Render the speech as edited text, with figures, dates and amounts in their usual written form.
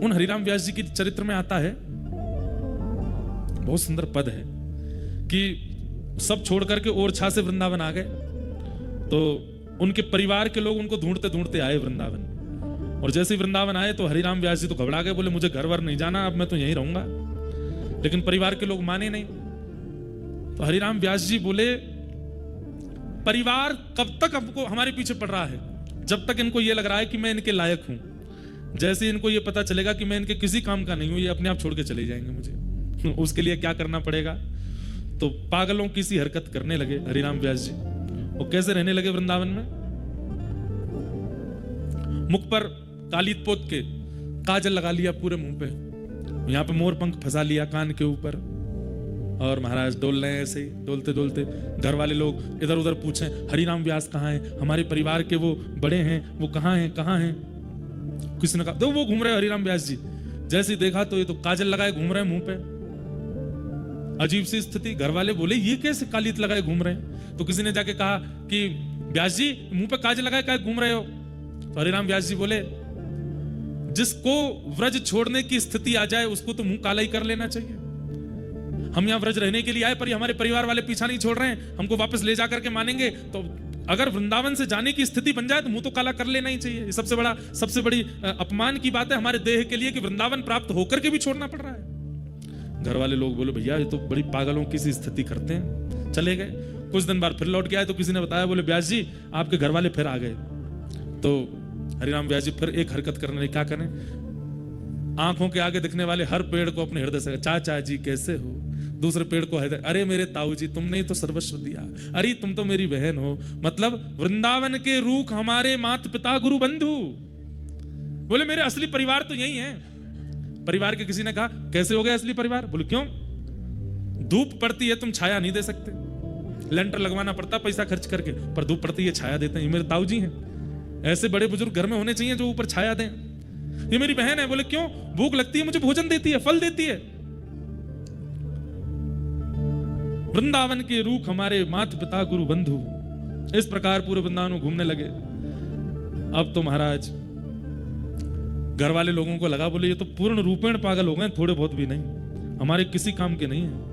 उन हरिराम व्यास जी के चरित्र में आता है, बहुत सुंदर पद है कि सब छोड़ करके ओरछा से वृंदावन आ गए, तो उनके परिवार के लोग उनको ढूंढते ढूंढते आए वृंदावन। और जैसे ही वृंदावन आए तो हरिराम व्यास जी तो घबरा गए, बोले मुझे घर वर नहीं जाना, अब मैं तो यहीं रहूंगा। लेकिन परिवार के लोग माने नहीं। तो हरिराम व्यास जी बोले परिवार कब तक हमको हमारे पीछे पड़ रहा है, जब तक इनको ये लग रहा है कि मैं इनके लायक हूं। जैसे इनको ये पता चलेगा कि मैं इनके किसी काम का नहीं हूं, ये अपने आप छोड़ के चले जाएंगे मुझे। उसके लिए क्या करना पड़ेगा? तो पागलों की सी हरकत करने लगे हरिराम व्यास जी। वो कैसे रहने लगे वृंदावन में? मुख पर कालीत पोत के काजल लगा लिया पूरे मुंह पे, यहां पे मोर पंख फंसा लिया कान के ऊपर, और महाराज डोल रहे हैं ऐसे ही डोलते डोलते। घर वाले लोग इधर उधर पूछें हरिराम व्यास कहाँ हैं, हमारे परिवार के वो बड़े हैं वो कहाँ हैं कहाँ हैं? किसी ने कहा दो वो घूम रहे हरिराम व्यास जी। जैसे देखा तो ये तो काजल लगाए घूम रहे हैं मुंह पे, अजीब सी स्थिति। घर वाले बोले ये कैसे कालीत लगाए घूम रहे हैं? तो किसी ने जाके कहा कि व्यास जी मुंह पे काजल लगाए क्या घूम रहे हो? तो हरिराम व्यास जी बोले जिसको व्रज छोड़ने की स्थिति आ जाए उसको तो मुंह काला ही कर लेना चाहिए। हम यहाँ व्रज रहने के लिए आए पर ये हमारे परिवार वाले पीछा नहीं छोड़ रहे हैं, हमको वापस ले जा करके मानेंगे, तो अगर वृंदावन से जाने की स्थिति बन जाए तो मुंह तो काला कर लेना ही चाहिए। ये सबसे बड़ी अपमान की बात है हमारे देह के लिए कि वृंदावन प्राप्त होकर के भी छोड़ना पड़ रहा है। घर वाले लोग बोले भैया ये तो बड़ी पागलों की सी स्थिति करते हैं। चले गए। कुछ दिन बाद फिर लौट के आए तो किसी ने बताया, बोले व्यास जी आपके घर वाले फिर आ गए। तो हरिराम व्यास जी फिर एक हरकत करने लगे। क्या करें? आंखों के आगे दिखने वाले हर पेड़ को अपने हृदय से चाचा जी कैसे हो, दूसरे पेड़ को हृदय, अरे मेरे ताऊ जी तुमने ही तो सर्वस्व दिया, अरे तुम तो मेरी बहन हो। मतलब वृंदावन के रूख हमारे माता पिता गुरु बंधु। बोले मेरे असली परिवार तो यही है। परिवार के किसी ने कहा कैसे हो गए असली परिवार? बोले क्यों? धूप पड़ती है तुम छाया नहीं दे सकते, लेंटर लगवाना पड़ता पैसा खर्च करके, पर धूप पड़ती है छाया देते हैं। ये मेरे ताऊ जी हैं। ऐसे बड़े बुजुर्ग घर में होने चाहिए जो ऊपर छाया दें। ये मेरी बहन है। बोले क्यों? भूख लगती है मुझे भोजन देती है, फल देती है। वृंदावन के रूख हमारे माता पिता गुरु बंधु। इस प्रकार पूरे वृंदावन घूमने लगे। अब तो महाराज घर वाले लोगों को लगा, बोले ये तो पूर्ण रूपेण पागल हो गए, थोड़े बहुत भी नहीं, हमारे किसी काम के नहीं है।